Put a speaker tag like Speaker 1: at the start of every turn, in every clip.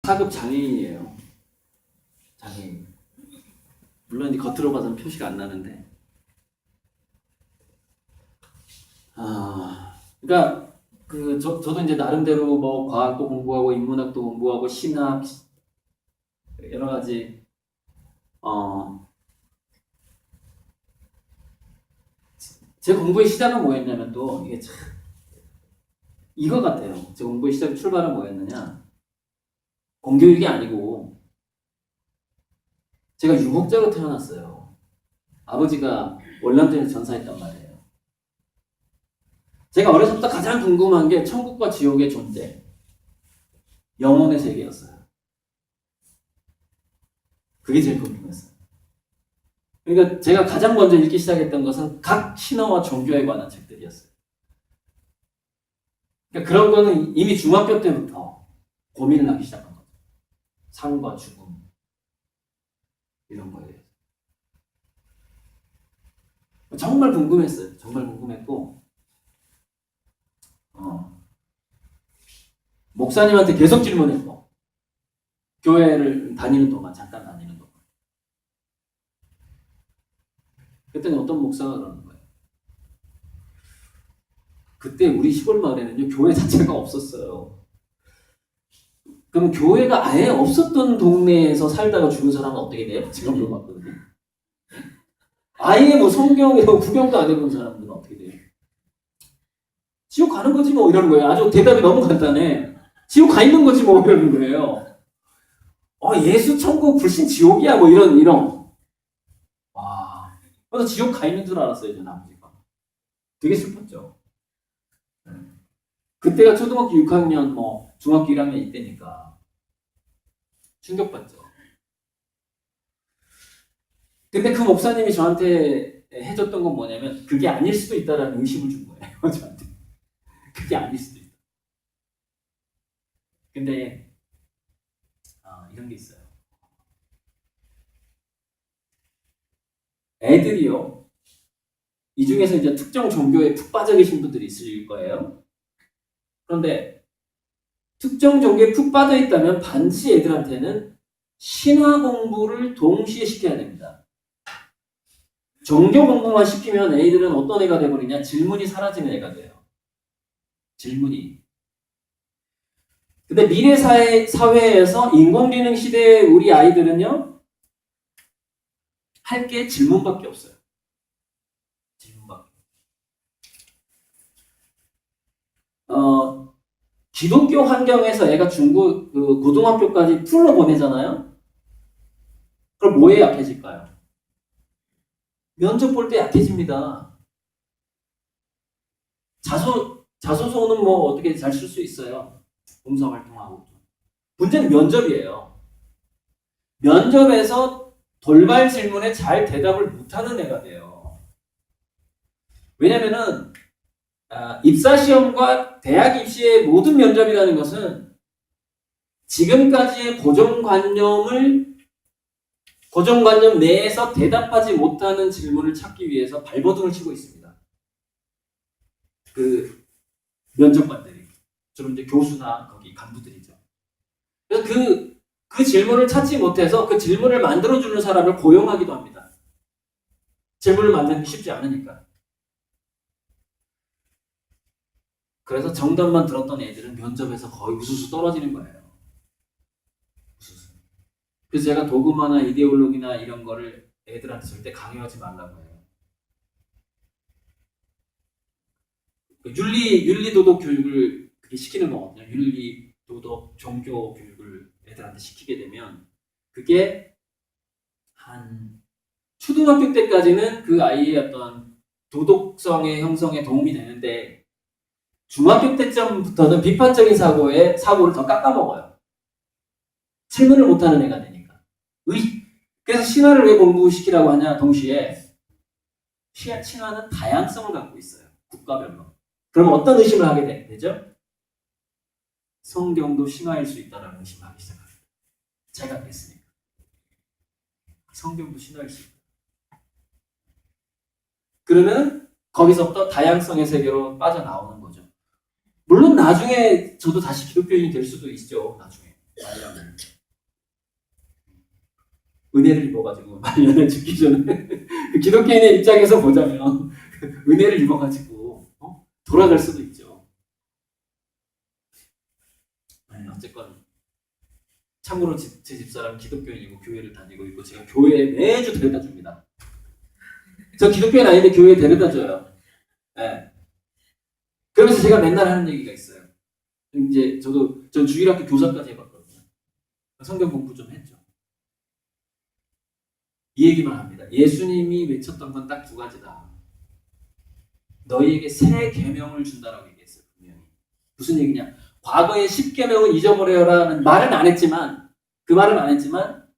Speaker 1: 4급 장애인이에요. 장애인. 물론 이제 겉으로 봐서는 표시가 안 나는데. 그러니까 저도 이제 나름대로 뭐 과학도 공부하고 인문학도 공부하고 신학 여러 가지 제 공부의 시작은 뭐였냐면 또 이게 참 이거 같아요. 제 공부의 시작 출발은 뭐였느냐? 공교육이 아니고 제가 유목자로 태어났어요. 아버지가 월남전에서 전사했단 말이에요. 제가 어려서부터 가장 궁금한 게 천국과 지옥의 존재, 영혼의 세계였어요. 그게 제일 궁금했어요. 그러니까 제가 가장 먼저 읽기 시작했던 것은 각 신화와 종교에 관한 책들이었어요. 그러니까 그런 거는 이미 중학교 때부터 고민을 하기 시작한 거죠. 삶과 죽음 이런 거에 대해서. 정말 궁금했어요. 정말 궁금했고 목사님한테 계속 질문했고 교회를 다니는 동안 잠깐 다니는 동안 그때는 어떤 목사가 그러는 거예요. 그때 우리 시골 마을에는요 교회 자체가 없었어요. 그럼 교회가 아예 없었던 동네에서 살다가 죽은 사람은 어떻게 돼요? 제가 물어봤거든요. 아예 뭐 성경이라고 구경도 안 해본 사람들은 어떻게 돼요? 지옥 가는 거지 뭐 이러는 거예요. 아주 대답이 너무 간단해. 지옥 가 있는 거지 뭐 이러는 거예요. 예수 천국 불신 지옥이야 뭐 이런. 와. 그래서 지옥 가 있는 줄 알았어요, 저는 아버지가. 되게 슬펐죠. 그때가 초등학교 6학년 뭐 중학교 1학년 이때니까 충격받죠. 근데 그 목사님이 저한테 해줬던 건 뭐냐면 그게 아닐 수도 있다라는 의심을 준 거예요. 저한테. 그게 아닐 수도 있다. 근데 이런 게 있어요. 애들이요. 이 중에서 이제 특정 종교에 푹 빠져 계신 분들이 있을 거예요. 그런데 특정 종교에 푹 빠져 있다면 반드시 애들한테는 신화 공부를 동시에 시켜야 됩니다. 종교 공부만 시키면 애들은 어떤 애가 돼버리냐? 질문이 사라지는 애가 돼요. 질문이. 근데 미래 사회에서 인공지능 시대의 우리 아이들은요, 할 게 질문밖에 없어요. 질문밖에. 기독교 환경에서 애가 고등학교까지 풀로 보내잖아요? 그럼 뭐에 약해질까요? 면접 볼 때 약해집니다. 자소서는 뭐 어떻게 잘 쓸 수 있어요. 봉사활동하고. 문제는 면접이에요. 면접에서 돌발 질문에 잘 대답을 못하는 애가 돼요. 왜냐면은 입사시험과 대학 입시의 모든 면접이라는 것은 지금까지의 고정관념 내에서 대답하지 못하는 질문을 찾기 위해서 발버둥을 치고 있습니다. 그 면접관들이. 주로 이제 교수나 거기 간부들이죠. 그래서 그 질문을 찾지 못해서 그 질문을 만들어주는 사람을 고용하기도 합니다. 질문을 만드는 게 쉽지 않으니까. 그래서 정답만 들었던 애들은 면접에서 거의 우수수 떨어지는 거예요. 우수수. 그래서 제가 도그마나 이데올로기나 이런 거를 애들한테 절대 강요하지 말라고 해요. 윤리도덕 교육을 그렇게 시키는 거거든요. 윤리도덕 종교 교육을 애들한테 시키게 되면 그게 한 초등학교 때까지는 그 아이의 어떤 도덕성의 형성에 도움이 되는데 중학교 때쯤부터는 비판적인 사고를 더 깎아먹어요. 질문을 못하는 애가 되니까. 그래서 신화를 왜 공부시키라고 하냐, 동시에 신화는 다양성을 갖고 있어요. 국가별로. 그럼 어떤 의심을 하게 되죠? 성경도 신화일 수 있다라는 의심을 하기 시작합니다. 제가 그랬으니까. 성경도 신화일 수 있다. 그러면 거기서부터 다양성의 세계로 빠져나오는 거죠. 물론 나중에 저도 다시 기독교인이 될 수도 있죠. 나중에. 말년을. 은혜를 입어가지고 말년에 죽기 전에 그 기독교인의 입장에서 보자면 은혜를 입어가지고 돌아갈 수도 있죠. 어쨌건 참고로 제 집사람 기독교인이고 교회를 다니고 있고 제가 교회에 매주 데려다 줍니다. 저 기독교인 아닌데 교회에 데려다 줘요. 네. 그러면서 제가 맨날 하는 얘기가 있어요. 이제 전 주일학교 교사까지 해봤거든요. 성경 공부 좀 했죠. 이 얘기만 합니다. 예수님이 외쳤던 건 딱 두 가지다. 너희에게 새 계명을 준다라고 얘기했어요. 분명히. 무슨 얘기냐? 과거의 10계명은 잊어버려라는 말은 안 했지만 그 말은 안 했지만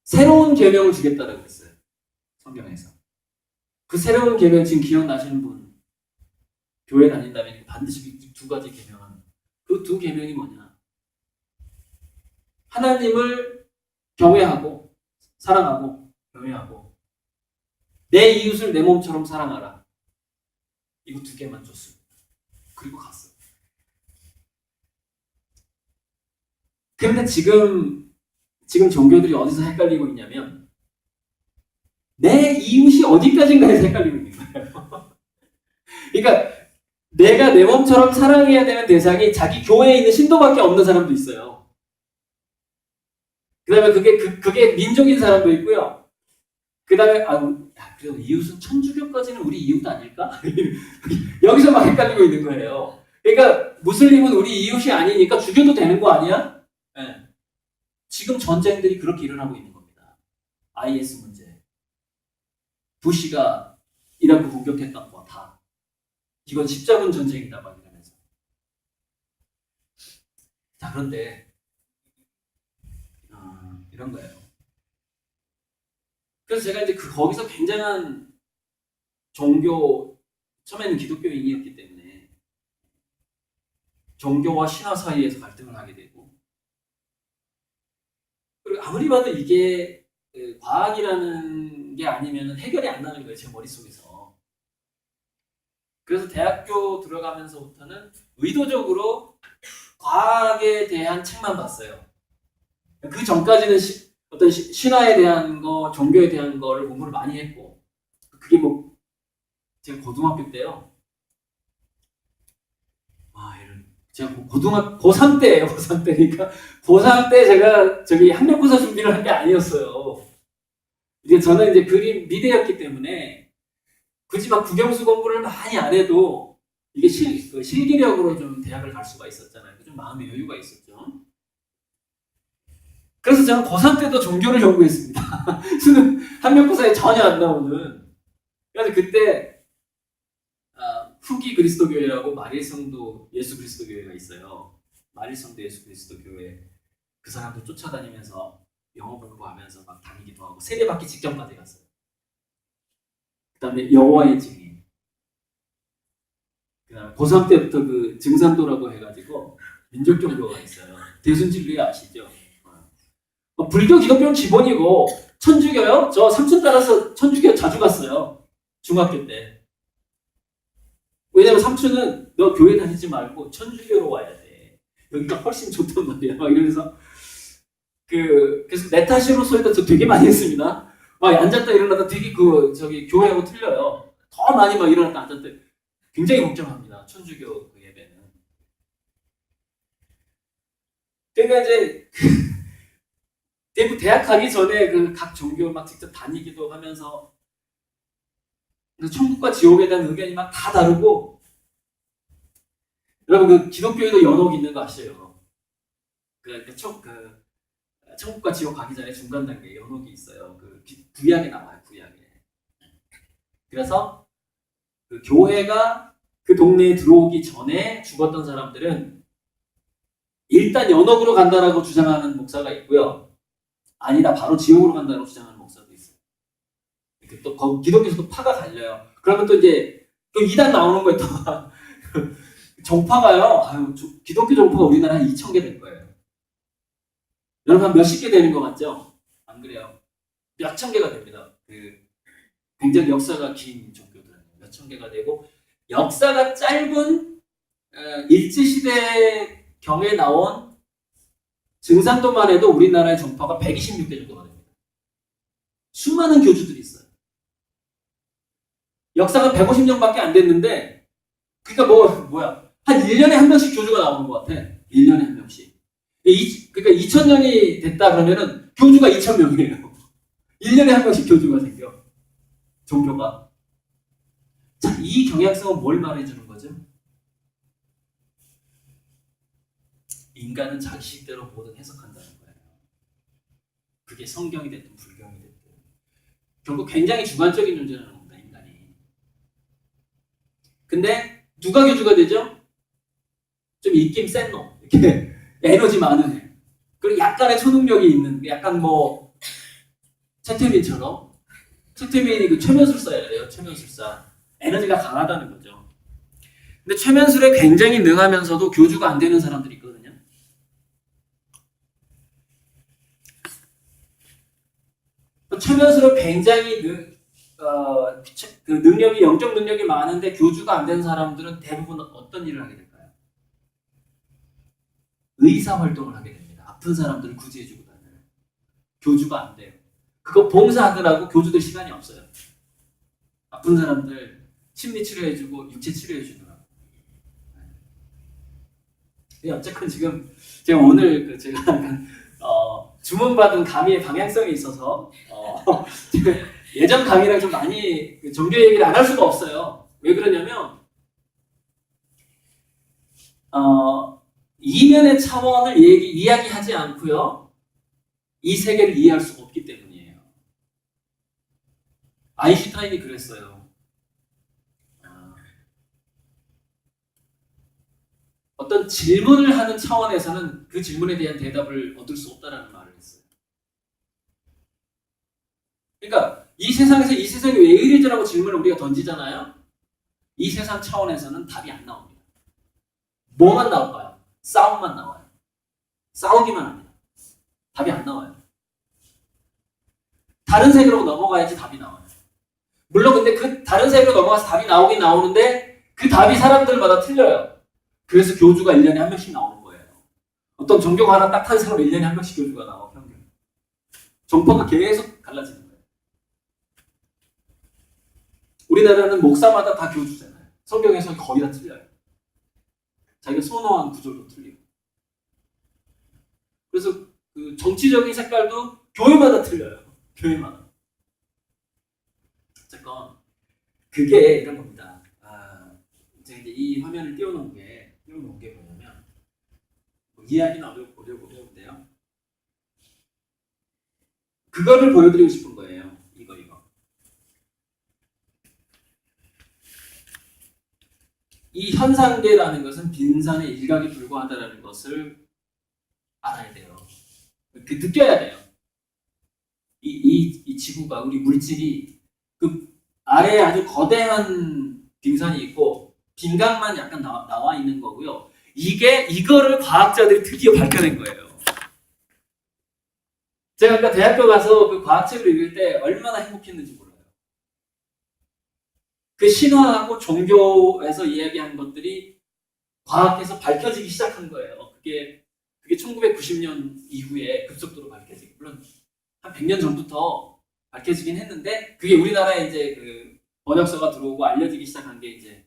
Speaker 1: 새로운 계명을 주겠다라고 했어요. 성경에서. 그 새로운 계명 지금 기억나시는 분 교회 다닌다면 반드시 두 가지 계명은 그 두 계명이 뭐냐? 하나님을 경외하고 사랑하고 경외하고 내 이웃을 내 몸처럼 사랑하라. 이거 두 개만 줬습니다. 그리고 갔어요. 그런데 지금 종교들이 어디서 헷갈리고 있냐면 내 이웃이 어디까지인가에서 헷갈리고 있는 거예요. 그러니까 내가 내 몸처럼 사랑해야 되는 대상이 자기 교회에 있는 신도밖에 없는 사람도 있어요. 그 다음에 그게 민족인 사람도 있고요. 그 다음에 그래도 이웃은 천주교까지는 우리 이웃 아닐까? 여기서 막 헷갈리고 있는 거예요. 그러니까 무슬림은 우리 이웃이 아니니까 죽여도 되는 거 아니야? 네. 지금 전쟁들이 그렇게 일어나고 있는 겁니다. IS 문제. 부시가 이라크 공격했던 거 다. 이건 십자군 전쟁이다 막 이러면서. 자, 그런데 이런 거예요. 그래서 제가 이제 거기서 굉장한 종교, 처음에는 기독교인이었기 때문에 종교와 신화 사이에서 갈등을 하게 되고, 그리고 아무리 봐도 이게 과학이라는 게 아니면 해결이 안 나는 거예요, 제 머릿속에서. 그래서 대학교 들어가면서부터는 의도적으로 과학에 대한 책만 봤어요. 그 전까지는 어떤 신화에 대한 거, 종교에 대한 거를 공부를 많이 했고, 그게 뭐 제가 고등학교 때요. 제가 고3 때예요, 고3 때니까. 고3 때 제가 학력고사 준비를 한 게 아니었어요. 이제 저는 이제 그림 미대였기 때문에 굳이 막 국영수 공부를 많이 안 해도 이게 실기력으로 좀 대학을 갈 수가 있었잖아요. 좀 마음의 여유가 있었죠. 그래서 저는 고3 때도 종교를 연구했습니다. 수능 학력고사에 전혀 안 나오는. 그래서 그때 후기 그리스도 교회라고 마릴성도 예수 그리스도 교회가 있어요. 마릴성도 예수 그리스도 교회. 그 사람들 쫓아다니면서 영어 공부하면서 막 다니기도 하고 세례받기 직전까지 갔어요. 그 다음에 여호와의 증인. 그 다음에 고3 때부터 그 증산도라고 해가지고 민족 종교가 있어요. 대순진리 아시죠? 불교 기독교는 기본이고 천주교요? 저 삼촌 따라서 천주교 자주 갔어요. 중학교 때. 왜냐면 삼촌은 너 교회 다니지 말고 천주교로 와야 돼. 여기가 훨씬 좋단 말이야. 막 이러면서 그래서 내 탓으로 해도 저 되게 많이 했습니다. 막 앉았다 일어나다 되게 교회하고 틀려요. 더 많이 막 일어났다 앉았다. 굉장히 걱정합니다. 천주교 그 예배는. 그러니까 이제 대학 가기 전에 각 종교 막 직접 다니기도 하면서 천국과 지옥에 대한 의견이 막 다 다르고, 여러분 기독교에도 연옥이 있는 거 아시죠? 천국과 지옥 가기 전에 중간 단계에 연옥이 있어요. 구약에 나와요, 구약에. 그래서 교회가 그 동네에 들어오기 전에 죽었던 사람들은 일단 연옥으로 간다라고 주장하는 목사가 있고요. 아니다, 바로 지옥으로 간다고 주장하는 목사도 있어요. 또 기독교에서도 파가 갈려요. 그러면 또 이제 또 이단 나오는 거예요. 또 정파가요. 기독교 정파가 우리나라 한 2,000개 될 거예요. 여러분 한 몇십 개 되는 거 같죠? 안 그래요? 몇천 개가 됩니다. 굉장히 역사가 긴 종교들은 몇천 개가 되고, 역사가 짧은 일제시대 경에 나온 증산도만 해도 우리나라의 종파가 126개 정도가 됩니다. 수많은 교주들이 있어요. 역사가 150년밖에 안 됐는데, 그러니까 한 1년에 한 명씩 교주가 나오는 것 같아. 1년에 한 명씩. 그러니까 2000년이 됐다 그러면은 교주가 2000명이에요. 1년에 한 명씩 교주가 생겨. 종교가. 자, 이 경향성은 뭘 말해주는 거죠? 인간은 자기식대로 뭐든 해석한다는 거예요. 그게 성경이 됐든 불경이 됐든. 결국 굉장히 주관적인 존재라는 겁니다, 인간이. 근데 누가 교주가 되죠? 좀 입김 센 놈. 이렇게 에너지 많은 애. 그리고 약간의 초능력이 있는, 약간 최태민처럼. 최태민이 그 최면술사야 돼요, 최면술사. 에너지가 강하다는 거죠. 근데 최면술에 굉장히 능하면서도 교주가 안 되는 사람들이 있거든요. 최면술은 굉장히 그 능력이, 영적 능력이 많은데 교주가 안 되는 사람들은 대부분 어떤 일을 하게 될까요? 의사 활동을 하게 됩니다. 아픈 사람들을 구제해주고 다녀요. 교주가 안 돼요. 그거 봉사하느라고 교주들 시간이 없어요. 아픈 사람들 심리 치료해주고 육체 치료해주더라고요. 어쨌건 지금 제가 오늘 제가 약간 주문받은 강의의 방향성이 있어서 예전 강의랑 좀 많이 종교 얘기를 안 할 수가 없어요. 왜 그러냐면 이면의 차원을 이야기하지 않고요, 이 세계를 이해할 수가 없기 때문이에요. 아인슈타인이 그랬어요. 어떤 질문을 하는 차원에서는 그 질문에 대한 대답을 얻을 수 없다라는 말을 했어요. 그러니까 이 세상에서 이 세상이 왜 이리저라고 질문을 우리가 던지잖아요. 이 세상 차원에서는 답이 안 나옵니다. 뭐만 나올까요? 싸움만 나와요. 싸우기만 합니다. 답이 안 나와요. 다른 세계로 넘어가야지 답이 나와요. 물론 근데 그 다른 세계로 넘어가서 답이 나오긴 나오는데 그 답이 사람들마다 틀려요. 그래서 교주가 1년에 한 명씩 나오는 거예요. 어떤 종교가 하나 딱 탄생으로 1년에 한 명씩 교주가 나와, 평균. 종파가 계속 갈라지는 거예요. 우리나라는 목사마다 다 교주잖아요. 성경에서 거의 다 틀려요. 자기가 선호한 구절도 틀리고. 그래서 그 정치적인 색깔도 교회마다 틀려요. 교회마다. 어쨌건 그게 이런 겁니다. 제가 이제 이 화면을 띄워놓은 게 뭐냐면, 이해하기는 어려운데요. 그거를 보여드리고 싶은 거예요. 이거. 이 현상계라는 것은 빈산의 일각에 불과하다는 것을 알아야 돼요. 느껴야 돼요. 이 지구가, 우리 물질이 그 아래에 아주 거대한 빙산이 있고 빈각만 약간 나와 있는 거고요. 이거를 과학자들이 드디어 밝혀낸 거예요. 제가 아까 대학교 가서 그 과학책을 읽을 때 얼마나 행복했는지 몰라요. 그 신화하고 종교에서 이야기한 것들이 과학에서 밝혀지기 시작한 거예요. 그게 1990년 이후에 급속도로 밝혀지기, 물론 한 100년 전부터 밝혀지긴 했는데, 그게 우리나라에 이제 그 번역서가 들어오고 알려지기 시작한 게 이제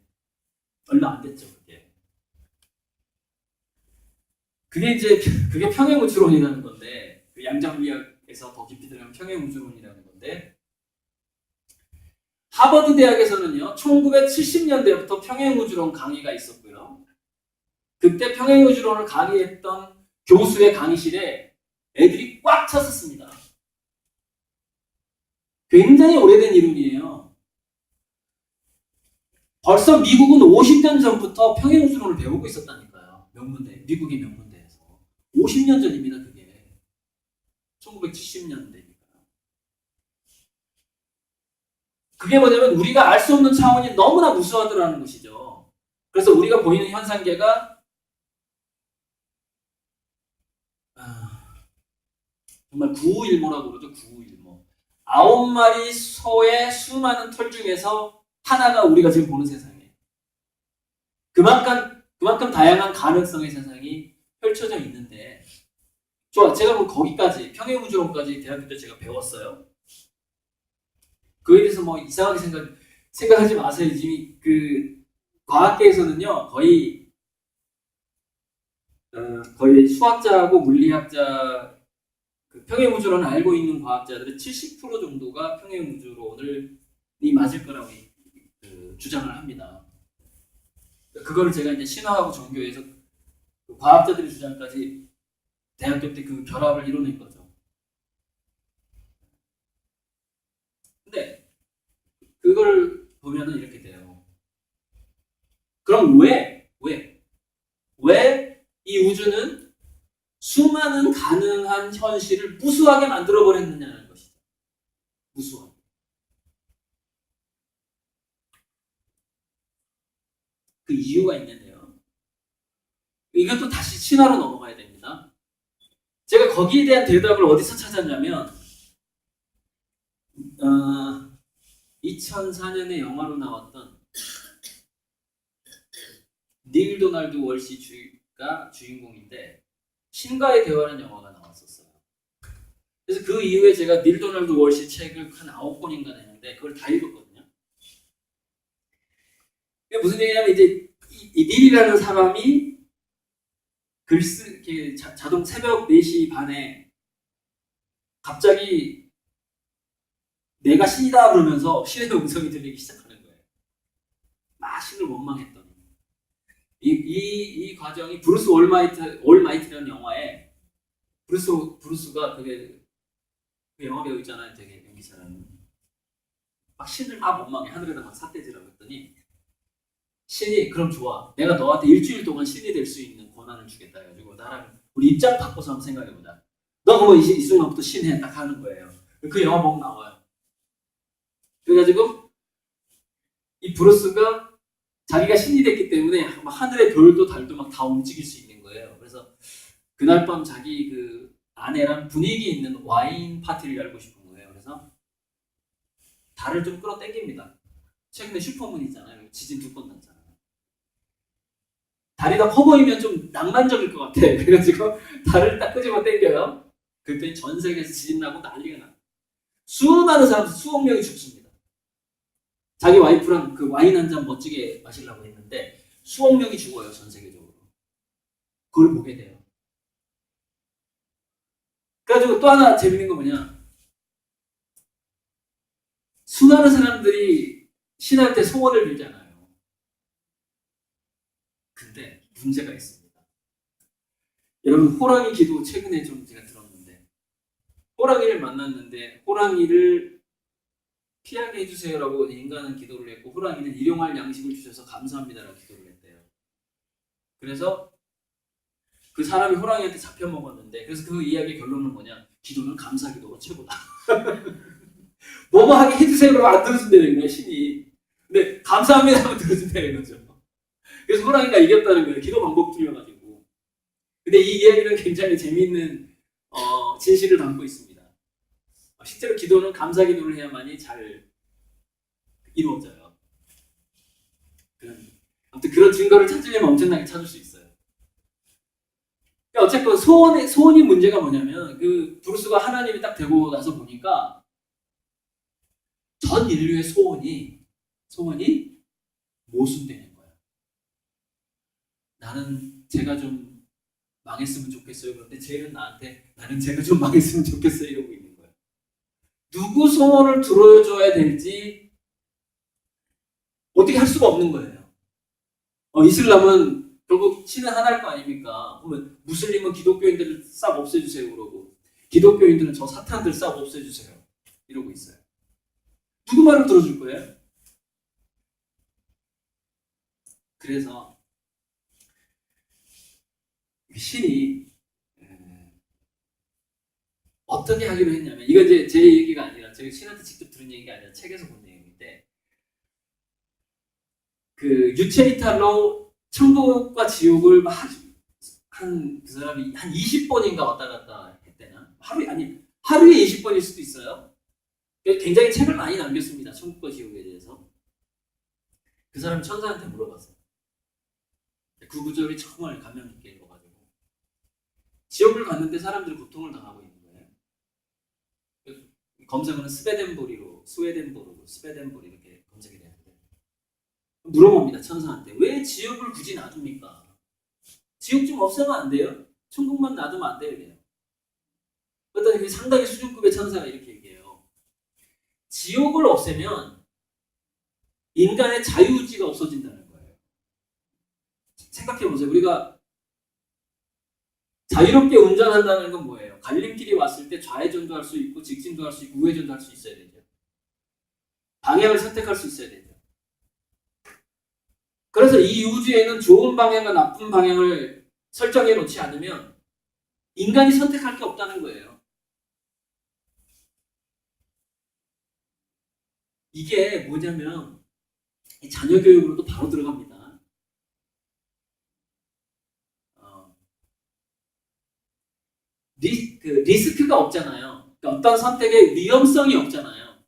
Speaker 1: 얼마 안 됐죠. 그게 평행우주론이라는 건데, 그 양자물리학에서 더 깊이 들어가면 평행우주론이라는 건데, 하버드 대학에서는요, 1970년대부터 평행우주론 강의가 있었고요. 그때 평행우주론을 강의했던 교수의 강의실에 애들이 꽉 찼었습니다. 굉장히 오래된 이론이에요. 벌써 미국은 50년 전부터 평행우주론을 배우고 있었다니까요. 미국의 명문대에서. 50년 전입니다, 그게. 1970년대니까. 그게 뭐냐면 우리가 알 수 없는 차원이 너무나 무수하더라는 것이죠. 그래서 우리가 보이는 현상계가 정말 구우일모라고 그러죠. 구우일모. 9마리 소의 수많은 털 중에서 하나가 우리가 지금 보는 세상이에요. 그만큼 다양한 가능성의 세상이 펼쳐져 있는데, 좋아. 제가 그럼 거기까지 평행우주론까지 대학교 때 제가 배웠어요. 그에 대해서 뭐 이상하게 생각하지 마세요. 이미 그 과학계에서는요 거의 수학자하고 물리학자 그 평행우주론을 알고 있는 과학자들의 70% 정도가 평행우주론이 맞을 거라고 주장을 합니다. 그거를 제가 이제 신화하고 종교에서 그 과학자들의 주장까지 대학교 때 그 결합을 이뤄낸 거죠. 근데 그걸 보면은 이렇게 돼요. 그럼 왜 이 우주는 수많은 가능한 현실을 무수하게 만들어 버렸느냐는 것이죠. 무수하게. 그 이유가 있는데요. 이것도 다시 신화로 넘어가야 됩니다. 제가 거기에 대한 대답을 어디서 찾았냐면 2004년에 영화로 나왔던 닐 도널드 월시가 주인공인데 신과의 대화라는 영화가 나왔었어요. 그래서 그 이후에 제가 닐 도널드 월시 책을 한 9권인가 되는데 그걸 다 읽었거든요. 그게 무슨 얘기냐면 이제 이 닐이라는 사람이 자동 새벽 4시 반에 갑자기 내가 신이다 그러면서 신의 음성이 들리기 시작하는 거예요. 막 신을 원망했던. 이 과정이 브루스 올마이트라는 영화에 브루스가 그게 그 영화 배우 있잖아요. 되게 연기 잘하는. 막 신을 막 원망해. 하늘에다 막 삿대질하고 했더니 신이 그럼 좋아. 내가 너한테 일주일 동안 신이 될 수 있는 권한을 주겠다 해가지고 나랑 우리 입장 바꿔서 한번 생각해보자. 너 그러면 이 순간부터 신해 딱 하는 거예요. 그 영화 보면 나와요. 그래가지고 이 브루스가 자기가 신이 됐기 때문에 하늘의 별도 달도 막 다 움직일 수 있는 거예요. 그래서 그날 밤 자기 그 아내랑 분위기 있는 와인 파티를 열고 싶은 거예요. 그래서 달을 좀 끌어당깁니다. 최근에 슈퍼문 있잖아요. 지진 2번 났잖아요. 달이 더 커 보이면 좀 낭만적일 것 같아. 그래가지고 달을 딱 끄집어 당겨요. 그랬더니 전 세계에서 지진 나고 난리가 나. 수많은 사람, 수억 명이 죽습니다. 자기 와이프랑 그 와인 한 잔 멋지게 마시려고 했는데 수억 명이 죽어요. 전 세계적으로. 그걸 보게 돼요. 그래가지고 또 하나 재밌는 거 뭐냐. 수많은 사람들이 신할 때 소원을 빌잖아요. 근데 문제가 있습니다. 여러분 호랑이 기도 최근에 좀 제가 들었는데 호랑이를 만났는데 호랑이를 피하게 해주세요라고 인간은 기도를 했고 호랑이는 일용할 양식을 주셔서 감사합니다라고 기도를 했대요. 그래서 그 사람이 호랑이한테 잡혀 먹었는데 그래서 그 이야기의 결론은 뭐냐? 기도는 감사 기도가 최고다. 뭐뭐 하게 해주세요라고 안 들어준다는 거예요 신이. 근데 감사합니다 하면 들어준다는 거죠. 그래서 호랑이가 이겼다는 거예요. 기도 방법 틀려가지고. 근데 이 이야기는 굉장히 재미있는 진실을 담고 있습니다. 실제로 기도는 감사 기도를 해야만이 잘 이루어져요. 아무튼 그런 증거를 찾으려면 엄청나게 찾을 수 있어요. 그러니까 어쨌건 소원이 문제가 뭐냐면 그 브루스가 하나님이 딱 되고 나서 보니까 전 인류의 소원이 모순되는 거예요. 나는 제가 좀 망했으면 좋겠어요. 그런데 나는 제가 좀 망했으면 좋겠어요. 이러고 있는 거예요. 누구 소원을 들어줘야 될지 어떻게 할 수가 없는 거예요. 이슬람은 결국 신은 하나일 거 아닙니까? 그러면 무슬림은 기독교인들을 싹 없애주세요 그러고 기독교인들은 저 사탄들 싹 없애주세요 이러고 있어요. 누구 말을 들어줄 거예요? 그래서 신이 어떻게 하기로 했냐면 이거 이제 제 얘기가 아니라 제가 신한테 직접 들은 얘기가 아니라 책에서 본 내용인데 그 유체 이탈로 천국과 지옥을 그 사람이 한 20번인가 왔다 갔다 했대나 하루에 20번일 수도 있어요. 굉장히 책을 많이 남겼습니다. 천국과 지옥에 대해서. 그 사람이 천사한테 물어봤어요. 그 구절이 정말 감명 깊게 읽어가지고 지옥을 갔는데 사람들이 고통을 당하고 있는 거예요. 검색어는 스웨덴보르 이렇게 검색이 되는데 물어봅니다. 천사한테 왜 지옥을 굳이 놔둡니까? 지옥 좀 없애면 안 돼요? 천국만 놔두면 안 돼요? 이래요. 그랬더니 상당히 수준급의 천사가 이렇게 얘기해요. 지옥을 없애면 인간의 자유의지가 없어진다는 거예요. 생각해 보세요. 우리가 자유롭게 운전한다는 건 뭐예요? 갈림길이 왔을 때 좌회전도 할 수 있고 직진도 할 수 있고 우회전도 할 수 있어야 되죠. 방향을 선택할 수 있어야 되죠. 그래서 이 우주에는 좋은 방향과 나쁜 방향을 설정해 놓지 않으면 인간이 선택할 게 없다는 거예요. 이게 뭐냐면 자녀 교육으로도 바로 들어갑니다. 리스크가 없잖아요. 그러니까 어떤 선택의 위험성이 없잖아요.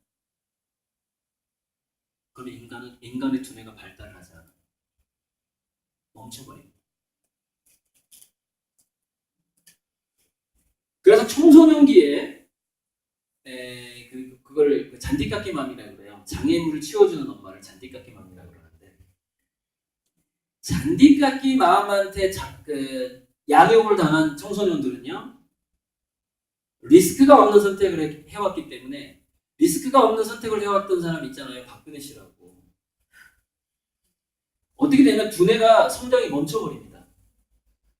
Speaker 1: 그러면 인간의 두뇌가 발달하지 않아요. 멈춰버립니다. 그래서 청소년기에 그걸 잔디깎기 맘이라고 그래요. 장애물을 치워주는 엄마를 잔디깎기 맘이라고 그러는데 잔디깎기 맘한테 양육을 당한 청소년들은요. 리스크가 없는 선택을 해왔기 때문에 리스크가 없는 선택을 해왔던 사람 있잖아요. 박근혜 씨라고. 어떻게 되면 두뇌가 성장이 멈춰버립니다.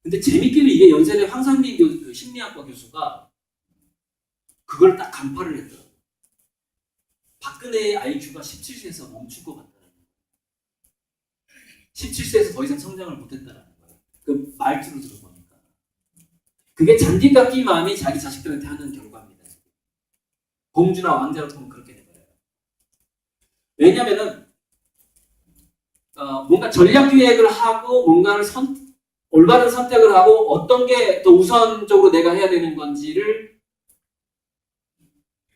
Speaker 1: 근데 재밌게도 이게 연세대 황상민 그 심리학과 교수가 그걸 딱 간파를 했더라고요. 박근혜의 IQ가 17세에서 멈출 것 같다는 거예요. 17세에서 더 이상 성장을 못했다는 거예요. 그 말투로 들어보니까. 그게 잔디깎기 마음이 자기 자식들한테 하는 결과입니다. 공주나 왕자로 보면 그렇게 되거든요. 왜냐면은 뭔가 전략 기획을 하고 뭔가를 올바른 선택을 하고 어떤 게 더 우선적으로 내가 해야 되는 건지를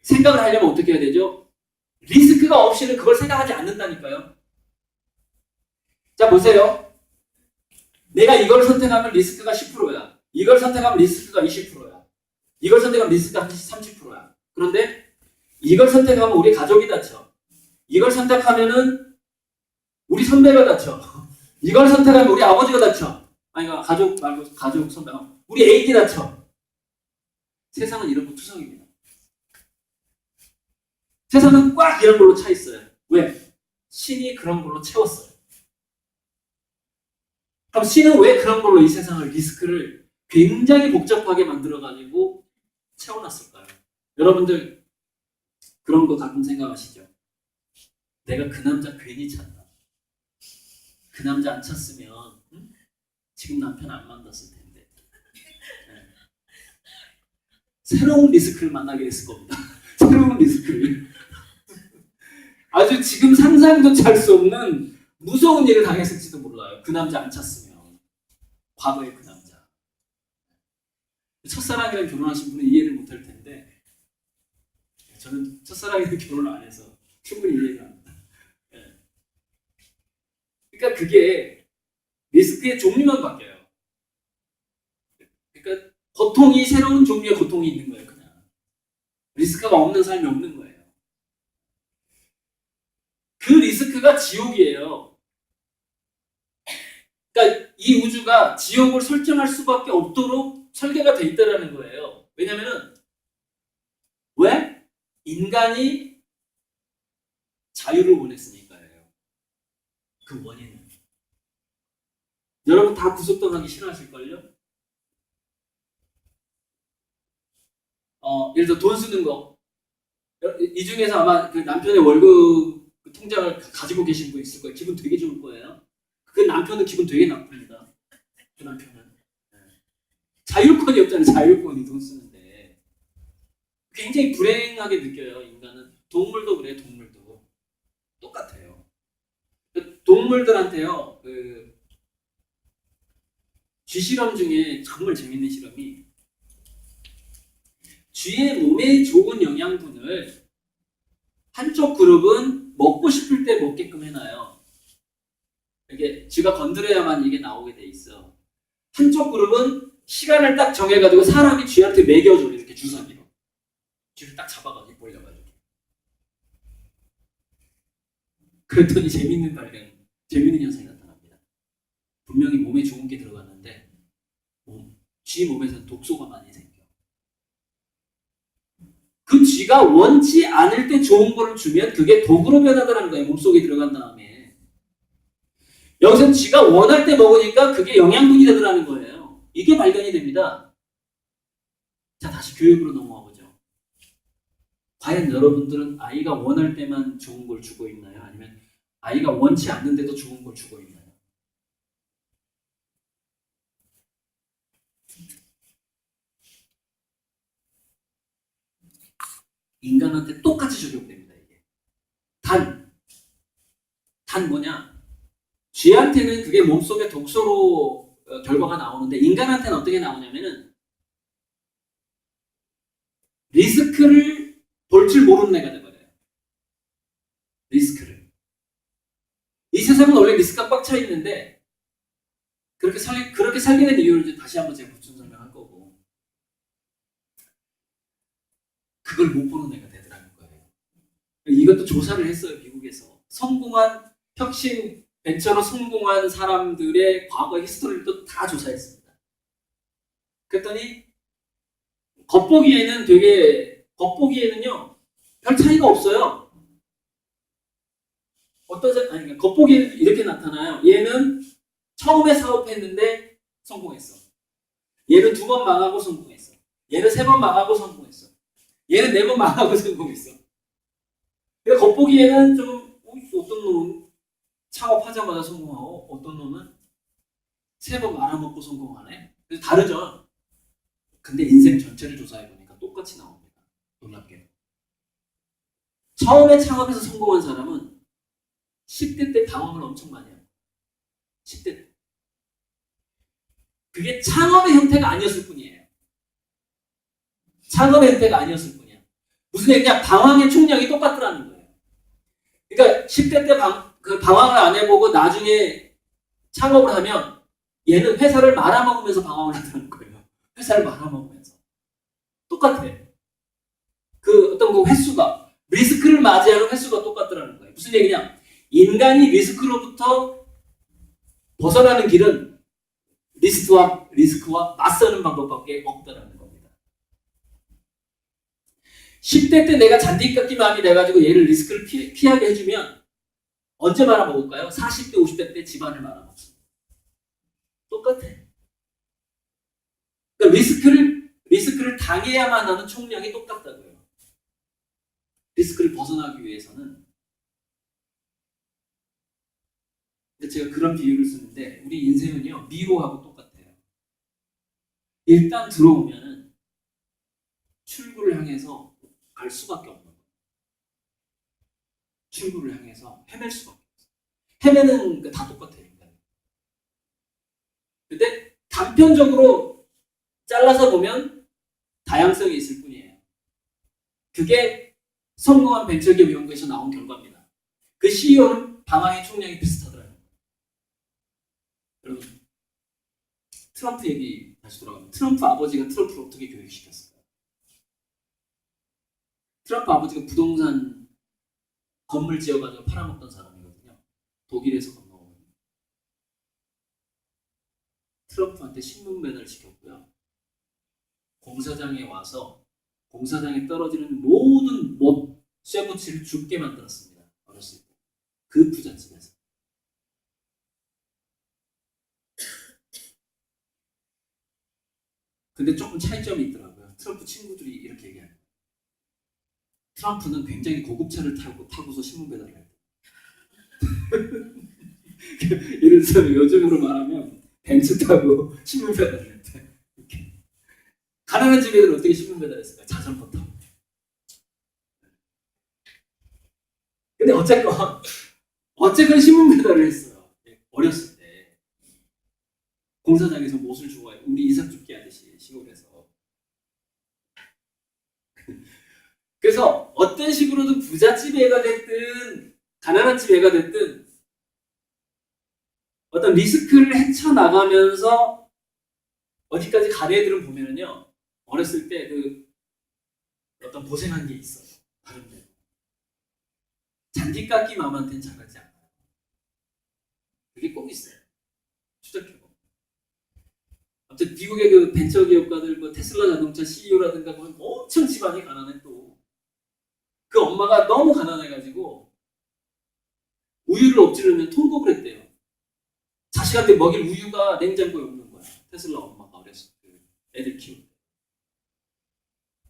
Speaker 1: 생각을 하려면 어떻게 해야 되죠? 리스크가 없이는 그걸 생각하지 않는다니까요. 자 보세요. 내가 이걸 선택하면 리스크가 10%야. 이걸 선택하면 리스크가 20%야. 이걸 선택하면 리스크가 30%야. 그런데 이걸 선택하면 우리 가족이 다쳐. 이걸 선택하면은 우리 선배가 다쳐. 이걸 선택하면 우리 아버지가 다쳐. 아니 가족 말고 가족 선배. 우리 애기 다쳐. 세상은 이런 거 투성입니다. 세상은 꽉 이런 걸로 차 있어요. 왜? 신이 그런 걸로 채웠어요. 그럼 신은 왜 그런 걸로 이 세상을 리스크를 굉장히 복잡하게 만들어가지고 채워놨을까요? 여러분들 그런 거 가끔 생각하시죠? 내가 그 남자 괜히 찾다. 그 남자 안 찾으면 지금 남편 안 만났을 텐데. 네. 새로운 리스크를 만나게 됐을 겁니다. 새로운 리스크를. 아주 지금 상상도 잘 수 없는 무서운 일을 당했을지도 몰라요. 그 남자 안 찾으면. 과거의 그 남자. 첫사랑이랑 결혼하신 분은 이해를 못할 텐데 저는 첫사랑이랑 결혼을 안 해서 충분히 이해가 합니다. 네. 그러니까 그게 리스크의 종류만 바뀌어요. 그러니까 고통이 새로운 종류의 고통이 있는 거예요. 그냥. 리스크가 없는 삶이 없는 거예요. 그 리스크가 지옥이에요. 그러니까 이 우주가 지옥을 설정할 수밖에 없도록 설계가 돼 있다는 거예요. 왜냐면은 왜? 인간이 자유를 원했으니까요. 그 원인은. 여러분 다 구속당하기 싫어하실걸요? 예를 들어 돈 쓰는 거. 이 중에서 아마 그 남편의 월급 통장을 가지고 계신 분 있을 거예요. 기분 되게 좋을 거예요. 그 남편은 기분 되게 나쁩니다. 그 남편은. 자율권이 없잖아요. 자율권이 돈 쓰는데. 굉장히 불행하게 느껴요. 인간은. 동물도 그래요. 동물도. 똑같아요. 동물들한테요. 쥐 실험 중에 정말 재밌는 실험이 쥐의 몸에 좋은 영양분을 한쪽 그룹은 먹고 싶을 때 먹게끔 해놔요. 이게 쥐가 건드려야만 이게 나오게 돼 있어. 한쪽 그룹은 시간을 딱 정해가지고 사람이 쥐한테 먹여줘. 이렇게 주사기로. 쥐를 딱 잡아가지고 벌려가지고. 그랬더니 재밌는 현상이 나타납니다. 분명히 몸에 좋은 게 들어갔는데 쥐 몸에서는 독소가 많이 생겨. 그 쥐가 원치 않을 때 좋은 거를 주면 그게 독으로 변하더라는 거예요. 몸속에 들어간 다음에. 여기서 쥐가 원할 때 먹으니까 그게 영양분이 되더라는 거예요. 이게 발견이 됩니다. 자, 다시 교육으로 넘어가 보죠. 과연 여러분들은 아이가 원할 때만 좋은 걸 주고 있나요? 아니면 아이가 원치 않는데도 좋은 걸 주고 있나요? 인간한테 똑같이 적용됩니다. 이게. 단 뭐냐? 쥐한테는 그게 몸속에 독소로 결과가 나오는데 인간한테는 어떻게 나오냐면은 리스크를 볼 줄 모르는 애가 돼버려요. 리스크를. 이 세상은 원래 리스크가 꽉 차 있는데 그렇게 살게 된 이유를 이제 다시 한번 제가 보충 설명할 거고 그걸 못 보는 애가 되더라는 거예요. 이것도 조사를 했어요. 미국에서. 성공한 혁신 벤처로 성공한 사람들의 과거 히스토리를 또 다 조사했습니다. 그랬더니 겉보기에는요 별 차이가 없어요. 겉보기에는 이렇게 나타나요. 얘는 처음에 사업했는데 성공했어. 얘는 2번 망하고 성공했어. 얘는 3번 망하고 성공했어. 얘는 4번 망하고 성공했어. 그러니까 겉보기에는 좀 어떤 놈은 창업하자마자 성공하고 어떤 놈은 3번 말아먹고 성공하네. 그래서 다르죠. 근데 인생 전체를 조사해보니까 똑같이 나옵니다. 놀랍게. 처음에 창업해서 성공한 사람은 10대 때 방황을 엄청 많이 해요. 10대 때. 그게 창업의 형태가 아니었을 뿐이에요. 창업의 형태가 아니었을 뿐이야. 무슨 얘기냐? 방황의 총량이 똑같더라는 거예요. 그러니까 10대 때 방황을 안 해보고 나중에 창업을 하면 얘는 회사를 말아먹으면서 방황을 하더라는 거예요. 회사를 말아먹으면서. 똑같아. 어떤 횟수가, 리스크를 맞이하는 횟수가 똑같더라는 거예요. 무슨 얘기냐? 인간이 리스크로부터 벗어나는 길은 리스크와 맞서는 방법밖에 없다라는 겁니다. 10대 때 내가 잔디깎기 마음이 돼가지고 얘를 리스크를 피하게 해주면 언제 말아먹을까요? 40대, 50대 때 집안을 말아먹습니다. 똑같아. 그러니까 리스크를 당해야만 하는 총량이 똑같다고요. 리스크를 벗어나기 위해서는. 제가 그런 비유를 쓰는데 우리 인생은요 미로하고 똑같아요. 일단 들어오면은 출구를 향해서 갈 수밖에 없는 거예요. 출구를 향해서 헤맬 수밖에 없어요. 헤매는 다 똑같아요. 근데 단편적으로 잘라서 보면 다양성이 있을 뿐이에요. 그게 성공한 벤처기업 연구에서 나온 결과입니다. 그 CEO는 방황의 총량이 비슷하더라고요. 여러분, 트럼프 얘기 다시 돌아가면 트럼프 아버지가 트럼프를 어떻게 교육시켰을까요? 트럼프 아버지가 부동산 건물 지어가지고 팔아먹던 사람이거든요. 독일에서 건너온. 트럼프한테 신문 배달 시켰고요. 공사장에 와서 공사장에 떨어지는 모든 못, 쇠붙이를 줍게 만들었습니다. 어렸을 때. 그 부잣집에서. 근데 조금 차이점이 있더라고요. 트럼프 친구들이 이렇게 얘기해요. 트럼프는 굉장히 고급차를 타고서 신문 배달을 해요. 예를 들어서 요즘으로 말하면 벤츠 타고 신문 배달을 했대. 가난한 집 애들은 어떻게 신문 배달했을까? 자전거 타고. 근데 어쨌건 신문 배달을 했어요. 어렸을 때. 공사장에서 못을 주워요. 우리 이삭 줍기 하듯이 시골에서. 그래서 어떤 식으로든 부잣집 애가 됐든 가난한 집 애가 됐든 어떤 리스크를 헤쳐나가면서 어디까지 가는 애들은 보면은요, 어렸을 때 그 어떤 고생한 게 있어요. 다른데. 잔디깎기 맘한테는 잘하지 않아요. 그게 꼭 있어요. 추적해보. 아무튼 미국의 그 벤처 기업가들, 뭐 테슬라 자동차 CEO라든가 보면 엄청 집안이 가난해 또. 그 엄마가 너무 가난해가지고 우유를 엎지르면 통곡을 했대요. 자식한테 먹일 우유가 냉장고에 없는 거야. 테슬라 엄마가 어렸을 때 애들 키울 때.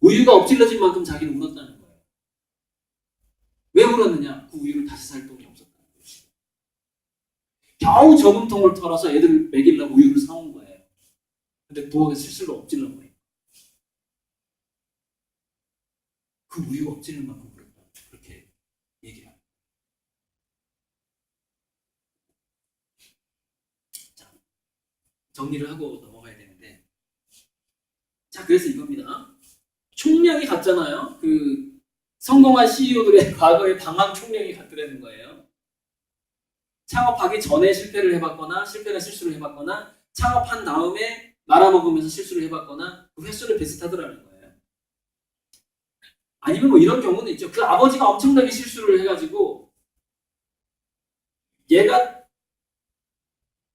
Speaker 1: 우유가 엎질러진 만큼 자기는 울었다는 거예요. 왜 울었느냐? 그 우유를 다시 살 돈이 없었다는 거지. 겨우 저금통을 털어서 애들 먹이려고 우유를 사온 거예요. 근데 부엌에 실수로 엎질러 거예요. 그 우유 엎지는 만큼 울었다. 그렇게 얘기를 합니다. 자, 정리를 하고 넘어가야 되는데, 자, 그래서 이겁니다. 총량이 같잖아요. 그 성공한 CEO들의 과거의 방황 총량이 같더라는 거예요. 창업하기 전에 실패를 해봤거나 실패나 실수를 해봤거나 창업한 다음에 말아먹으면서 실수를 해봤거나 그 횟수는 비슷하더라는 거예요. 아니면 뭐 이런 경우는 있죠. 그 아버지가 엄청나게 실수를 해가지고 얘가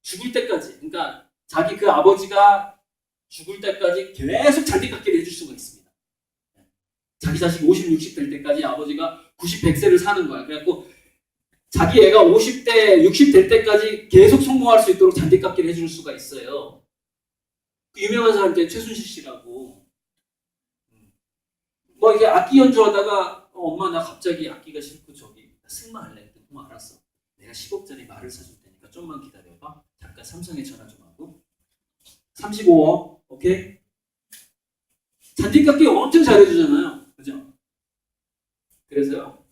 Speaker 1: 죽을 때까지, 그러니까 자기 그 아버지가 죽을 때까지 계속 잔디깎기를 해줄 수가 있습니다. 자기 자식 50, 60 될 때까지 아버지가 90, 100세를 사는 거야. 그래갖고 자기 애가 50대, 60 될 때까지 계속 성공할 수 있도록 잔디깎기를 해줄 수가 있어요. 그 유명한 사람 중에 최순실 씨라고. 뭐 이게 악기 연주하다가 엄마 나 갑자기 악기가 싫고 저기 승마할래. 그랬더니 알았어. 내가 10억짜리 말을 사줄 테니까 좀만 기다려봐. 잠깐 삼성에 전화 좀 하고. 35억. 오케이? 잔디깎기 엄청 잘해주잖아요. 그죠? 그래서요.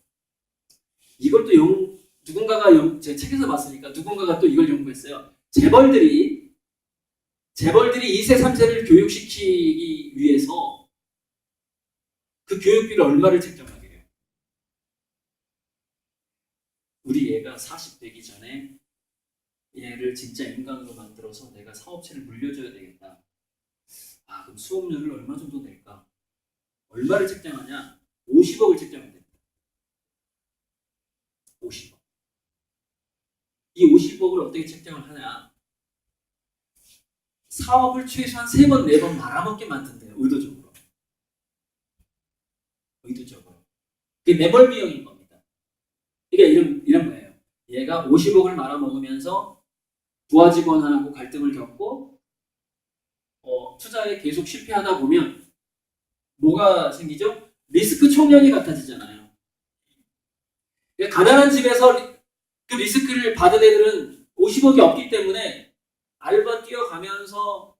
Speaker 1: 이걸 또 누군가가 제 책에서 봤으니까 누군가가 또 이걸 연구했어요. 재벌들이 2세, 3세를 교육시키기 위해서 그 교육비를 얼마를 책정하게 해요? 우리 얘가 40 되기 전에 얘를 진짜 인간으로 만들어서 내가 사업체를 물려줘야 되겠다. 아, 그럼 수업료를 얼마 정도 낼까? 얼마를 책정하냐? 50억을 책정해야 됩니다. 50억. 이 50억을 어떻게 책정을 하냐? 사업을 최소한 3번, 4번 말아먹게 만든대요. 의도적으로. 그게 매몰 비용인 겁니다. 그러니까 이런 거예요. 얘가 50억을 말아먹으면서 부하 직원하고 갈등을 겪고 투자에 계속 실패하다 보면 뭐가 생기죠? 리스크 총량이 같아지잖아요. 그러니까 가난한 집에서 그 리스크를 받은 애들은 50억이 없기 때문에 알바 뛰어가면서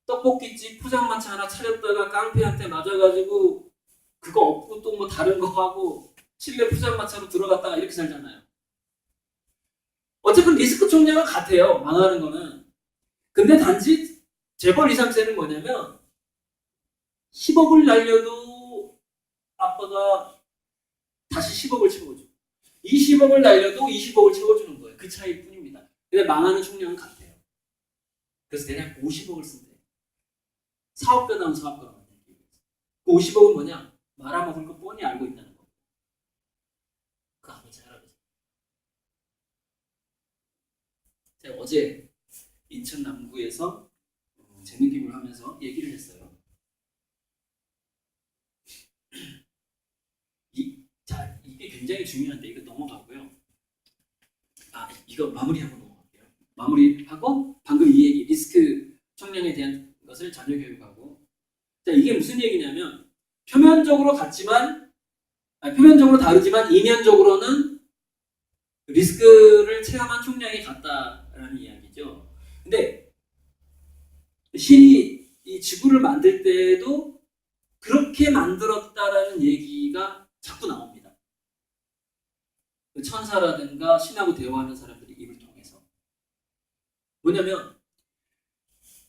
Speaker 1: 떡볶이집 포장마차 하나 차렸다가 깡패한테 맞아가지고 그거 없고 또 뭐 다른 거 하고 실내 포장마차로 들어갔다가 이렇게 살잖아요. 어쨌든 리스크 총량은 같아요. 망하는 거는. 근데 단지 재벌 2, 3세는 뭐냐면 10억을 날려도 아빠가 다시 10억을 채워줘. 20억을 날려도 20억을 채워주는 거예요. 그 차이일 뿐입니다. 근데 망하는 총량은 같아요. 그래서 대략 50억을 쓴대요. 사업가 나온 사업가가 만들기 위해서. 그 50억은 뭐냐? 말아먹을 거 뻔히 알고 있다는 거. 그 아버지 할아버지. 제가 어제 인천 남구에서 재느낌을 하면서 얘기를 했어요. 이게 굉장히 중요한데 이거 넘어가고요. 이거 마무리하고 넘어갈게요. 마무리하고 방금 이 얘기 리스크 총량에 대한 것을 자녀 교육하고. 자, 이게 무슨 얘기냐면 표면적으로 다르지만 이면적으로는 리스크를 체험한 총량이 같다라는 이야기죠. 근데 신이 이 지구를 만들 때도 그렇게 만들었다라는 얘기가 자꾸 나옵니다. 그 천사라든가 신하고 대화하는 사람들이 입을 통해서. 뭐냐면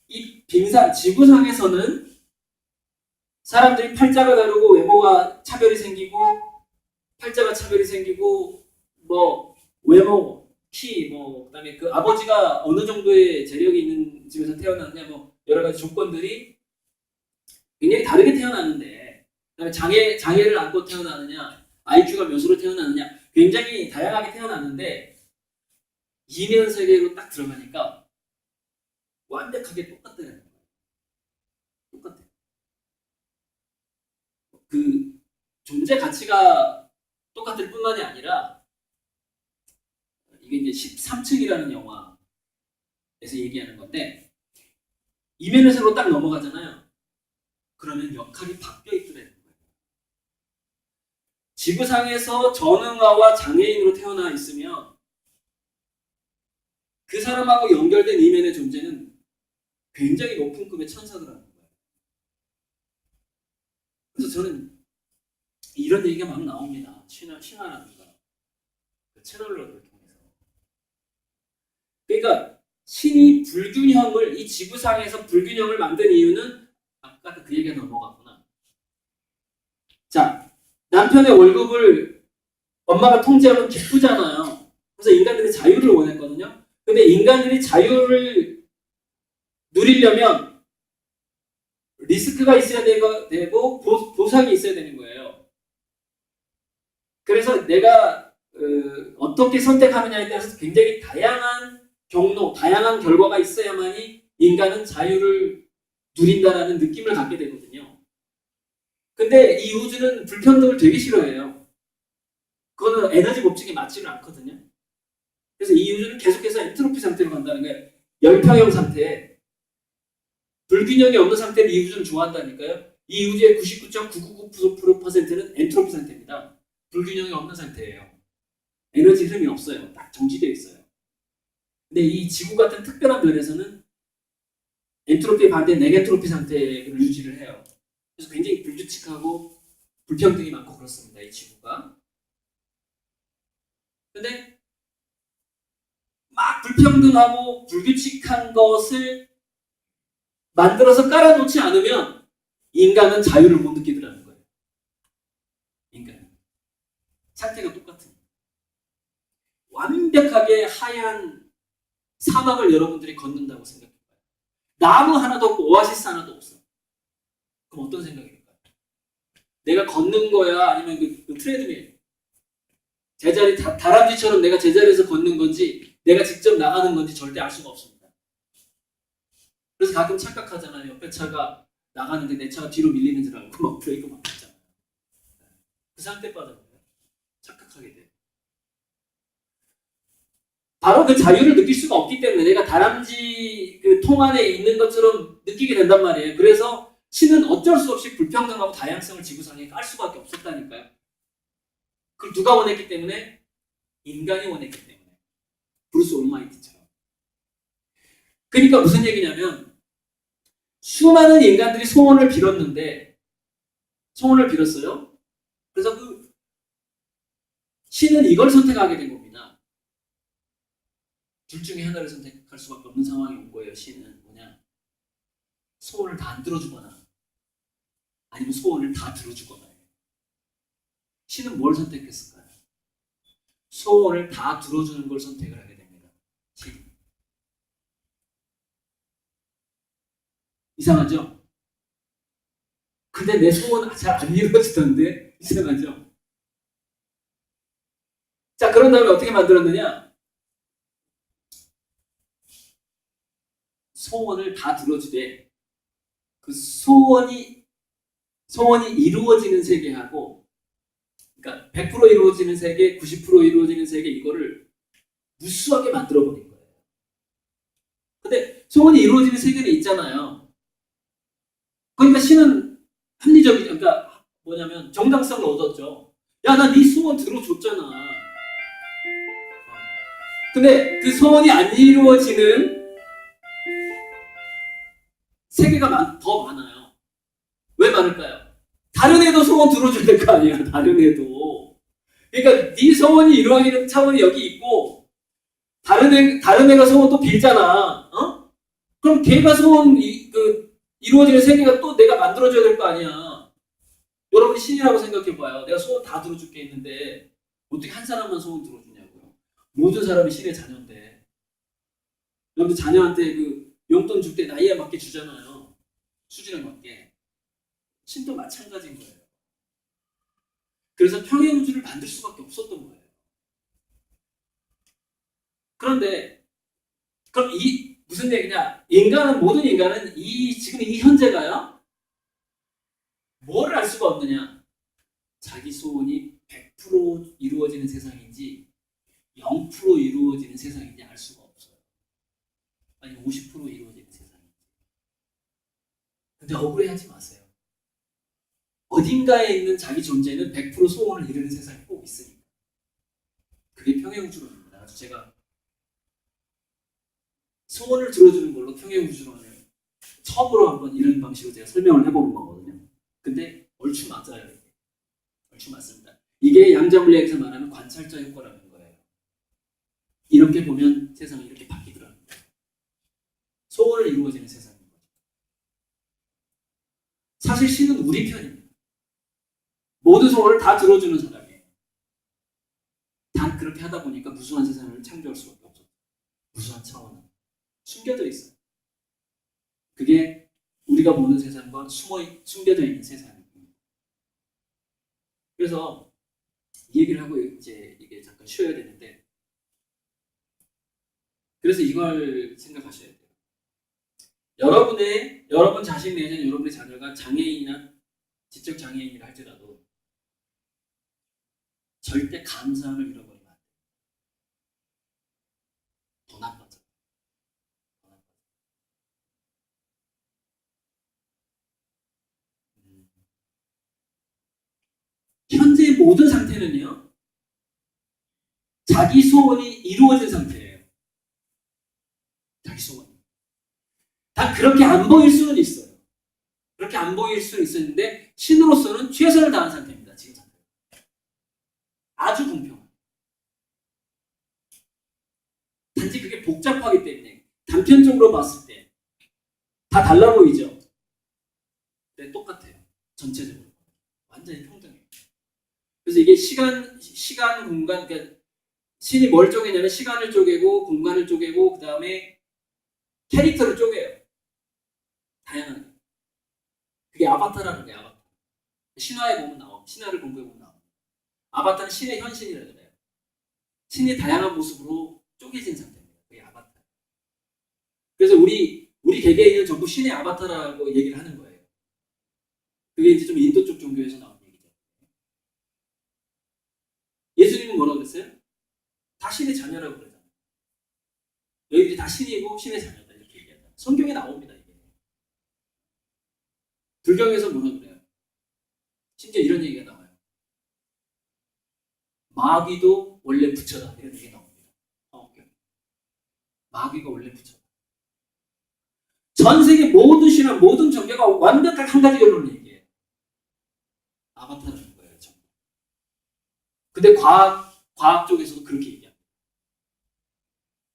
Speaker 1: 이 빙산, 지구상에서는 사람들이 팔자가 다르고 외모가 차별이 생기고 팔자가 차별이 생기고 뭐 외모, 키, 뭐 그다음에 그 아버지가 어느 정도의 재력이 있는 집에서 태어났냐 뭐 여러 가지 조건들이 굉장히 다르게 태어나는데, 그다음에 장애를 안고 태어나느냐, IQ가 몇으로 태어나느냐, 굉장히 다양하게 태어나는데 이면 세계로 딱 들어가니까 완벽하게 똑같다는 거예요. 똑같아. 그 존재 가치가 똑같을 뿐만이 아니라 이게 이제 13층이라는 영화에서 얘기하는 건데 이면의 세계로 딱 넘어가잖아요. 그러면 역할이 바뀌어 있더라는 거예요. 지구상에서 전응아와 장애인으로 태어나 있으면 그 사람하고 연결된 이면의 존재는 굉장히 높은 급의 천사더라는 거예요. 그래서 저는 이런 얘기가 막 나옵니다. 신화라든가 그 채널러를 통해서. 그러니까 신이 불균형을, 이 지구상에서 불균형을 만든 이유는 아까 그 얘기가 넘어갔구나. 자, 남편의 월급을 엄마가 통제하면 기쁘잖아요. 그래서 인간들이 자유를 원했거든요. 근데 인간들이 자유를 누리려면 리스크가 있어야 되고 보상이 있어야 되는 거예요. 그래서 내가 어떻게 선택하느냐에 따라서 굉장히 다양한 경로, 다양한 결과가 있어야만이 인간은 자유를 누린다라는 느낌을 갖게 되거든요. 근데 이 우주는 불평등을 되게 싫어해요. 그거는 에너지 법칙에 맞지는 않거든요. 그래서 이 우주는 계속해서 엔트로피 상태로 간다는 거예요. 열평형 상태. 불균형이 없는 상태를 이 우주는 좋아한다니까요. 이 우주의 99.999%는 엔트로피 상태입니다. 불균형이 없는 상태예요. 에너지 흐름이 없어요. 딱 정지되어 있어요. 근데 이 지구 같은 특별한 면에서는 엔트로피에 반대 네게트로피 상태를 유지를 해요. 그래서 굉장히 불규칙하고 불평등이 많고 그렇습니다. 이 지구가. 근데 막 불평등하고 불규칙한 것을 만들어서 깔아놓지 않으면 인간은 자유를 못 느끼더라는 거예요. 인간은. 상태가 똑같은. 완벽하게 하얀 사막을 여러분들이 걷는다고 생각해봐요. 나무 하나도 없고 오아시스 하나도 없어. 그럼 어떤 생각일까요? 내가 걷는 거야? 아니면 그 트레드밀? 제자리 다람쥐처럼 내가 제자리에서 걷는 건지 내가 직접 나가는 건지 절대 알 수가 없습니다. 그래서 가끔 착각하잖아요. 옆에 차가 나가는데 내 차가 뒤로 밀리는 줄 알고 막 브레이크 막 밟잖아요. 그 상태 빠져버려요. 착각하게 돼요. 바로 그 자유를 느낄 수가 없기 때문에 내가 다람쥐 그 통 안에 있는 것처럼 느끼게 된단 말이에요. 그래서 신은 어쩔 수 없이 불평등하고 다양성을 지구상에 깔 수밖에 없었다니까요. 그걸 누가 원했기 때문에? 인간이 원했기 때문에. 브루스 올마이티처럼. 그러니까 무슨 얘기냐면 수많은 인간들이 소원을 빌었어요. 그래서 그 신은 이걸 선택하게 된 겁니다. 둘 중에 하나를 선택할 수밖에 없는 상황이 온 거예요. 신은 뭐냐? 소원을 다 안 들어주거나 아니면 소원을 다 들어주거나. 신은 뭘 선택했을까요? 소원을 다 들어주는 걸 선택을 하게 됩니다. 신. 이상하죠? 근데 내 소원은 잘 안 이루어지던데 이상하죠? 자, 그런 다음에 어떻게 만들었느냐? 소원을 다 들어주되 그 소원이 이루어지는 세계하고, 그러니까 100% 이루어지는 세계, 90% 이루어지는 세계, 이거를 무수하게 만들어버린 거예요. 근데 소원이 이루어지는 세계는 있잖아요. 그러니까 신은 합리적이죠. 그러니까 뭐냐면 정당성을 얻었죠. 야, 나 네 소원 들어줬잖아. 근데 그 소원이 안 이루어지는 세계가 더 많아요. 왜 많을까요? 다른 애도 소원 들어줘야 될 거 아니야. 다른 애도. 그러니까 네 소원이 이루어지는 차원이 여기 있고 다른 애가 소원 또 빌잖아. 어? 그럼 걔가 소원 이루어지는 세계가 또 내가 만들어줘야 될 거 아니야. 여러분이 신이라고 생각해봐요. 내가 소원 다 들어줄게 했는데 어떻게 한 사람만 소원 들어주냐고요. 모든 사람이 신의 자녀인데 여러분들 자녀한테 용돈 줄 때 나이에 맞게 주잖아요. 수준에 맞게. 신도 마찬가지인 거예요. 그래서 평행우주를 만들 수밖에 없었던 거예요. 그런데 그럼 이 무슨 얘기냐? 모든 인간은 지금 이 현재가요. 뭐를 알 수가 없느냐? 자기 소원이 100% 이루어지는 세상인지 0% 이루어지는 세상인지 알 수가 없어요. 아니 50% 이루어지는 세상인지. 근데 억울해하지 마세요. 어딘가에 있는 자기 존재는 100% 소원을 이루는 세상이 꼭 있으니까. 그게 평행우주론입니다. 아주 제가 소원을 들어주는 걸로 평행우주론을 처음으로 한번 이런 방식으로 제가 설명을 해보는 거거든요. 근데 얼추 맞아요. 이게. 얼추 맞습니다. 이게 양자물리학에서 말하는 관찰자 효과라는 거예요. 이렇게 보면 세상이 이렇게 바뀌더라는 거예요. 소원을 이루어지는 세상인 거죠. 사실 신은 우리 편입니다. 모든 소원을 다 들어주는 사람이에요. 단 그렇게 하다 보니까 무수한 세상을 창조할 수밖에 없어요. 무수한 차원은 숨겨져 있어요. 그게 우리가 보는 세상과 숨겨져 있는 세상입니다. 그래서 이 얘기를 하고 이제 이게 잠깐 쉬어야 되는데, 그래서 이걸 생각하셔야 돼요. 여러분 자신 내지는 여러분의 자녀가 장애인이나 지적 장애인이라 할지라도 절대 감사함을 잃어버리면 안 돼요. 더 나빠져. 현재의 모든 상태는요, 자기 소원이 이루어진 상태예요. 자기 소원이. 다 그렇게 안 보일 수는 있어요. 그렇게 안 보일 수는 있었는데 신으로서는 최선을 다한 상태입니다. 지금 상태. 아주 공평한. 단지 그게 복잡하기 때문에 단편적으로 봤을 때 다 달라 보이죠? 네, 똑같아요. 전체적으로. 완전히 평등해요. 그래서 이게 시간, 공간, 그러니까 신이 뭘 쪼개냐면 시간을 쪼개고 공간을 쪼개고 그 다음에 캐릭터를 쪼개요. 다양하게. 그게 아바타라는 거예요. 아바타. 신화에 보면 나와. 신화를 공부해 보면 나와. 아바타는 신의 현신이라 그래요. 신이 다양한 모습으로 쪼개진 상태입니다. 그게 아바타. 그래서 우리 개개인은 전부 신의 아바타라고 얘기를 하는 거예요. 그게 이제 좀 인도 쪽 종교에서 나온 얘기죠. 예수님은 뭐라고 그랬어요? 다 신의 자녀라고 그러잖아요. 너희들이 다 신이고 신의 자녀다 이렇게 얘기한다. 성경에 나옵니다. 이게. 불경에서 뭐라고 그래요? 심지어 이런 얘기가 나와요. 마귀도 원래 부처다 이런 얘기가 나옵니다. 마귀가 원래 부처다. 전 세계 모든 신화, 모든 종교가 완벽하게 한 가지 결론을 얘기해요. 아바타라는 거예요. 전부. 근데 과학 쪽에서도 그렇게 얘기합니다.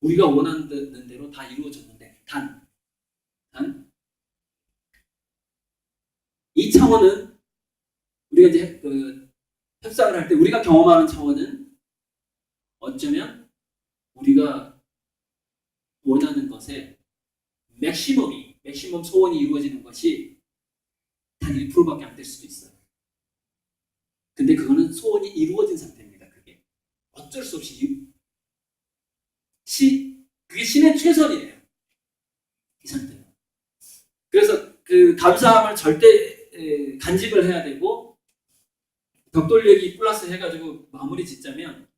Speaker 1: 우리가 원하는 대로 다 이루어졌는데 단 이 차원은 우리가 이제 협상을 할 때 우리가 경험하는 차원은 어쩌면 우리가 원하는 것에 맥시멈 소원이 이루어지는 것이 단 1%밖에 안 될 수도 있어요. 근데 그거는 소원이 이루어진 상태입니다. 그게 어쩔 수 없이 그게 신의 최선이에요. 이 상태는. 그래서 그 감사함을 절대 간직을 해야 되고 벽돌얘기 플러스 해가지고 마무리 짓자면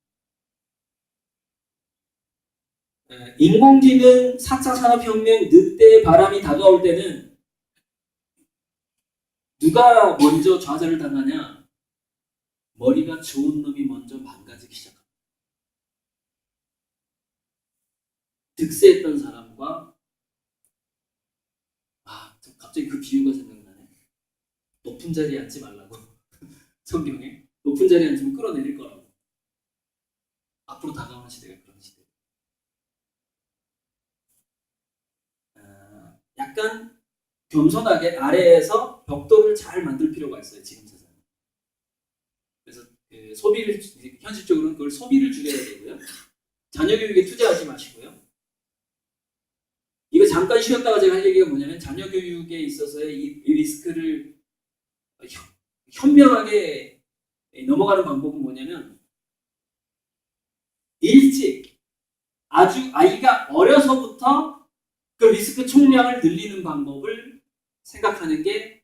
Speaker 1: 인공지능 4차 산업혁명 늑대의 바람이 다가올 때는 누가 먼저 좌절을 당하냐? 머리가 좋은 놈이 먼저 망가지기 시작합니다. 득세했던 사람과 갑자기 그 비유가 생각나네. 높은 자리에 앉지 말라고. 성경에 높은 자리에 앉으면 끌어내릴 거라고. 앞으로 다가오는 시대가 그런 시대. 약간 겸손하게 아래에서 벽돌을 잘 만들 필요가 있어요. 지금 세상에. 그래서 소비를 현실적으로는 그걸 소비를 줄여야 되고요. 자녀 교육에 투자하지 마시고요. 이거 잠깐 쉬었다가 제가 할 얘기가 뭐냐면 자녀 교육에 있어서의 이 리스크를 현명하게 넘어가는 방법은 뭐냐면 일찍 아주 아이가 어려서부터 그 리스크 총량을 늘리는 방법을 생각하는 게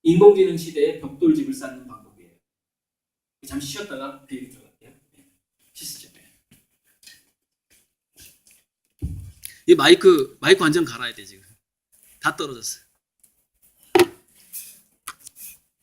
Speaker 1: 인공지능 시대의 벽돌집을 쌓는 방법이에요. 잠시 쉬었다가 그 얘기 들어갈게요. 쉬시죠. 이 마이크 완전 갈아야 돼 지금. 다 떨어졌어요.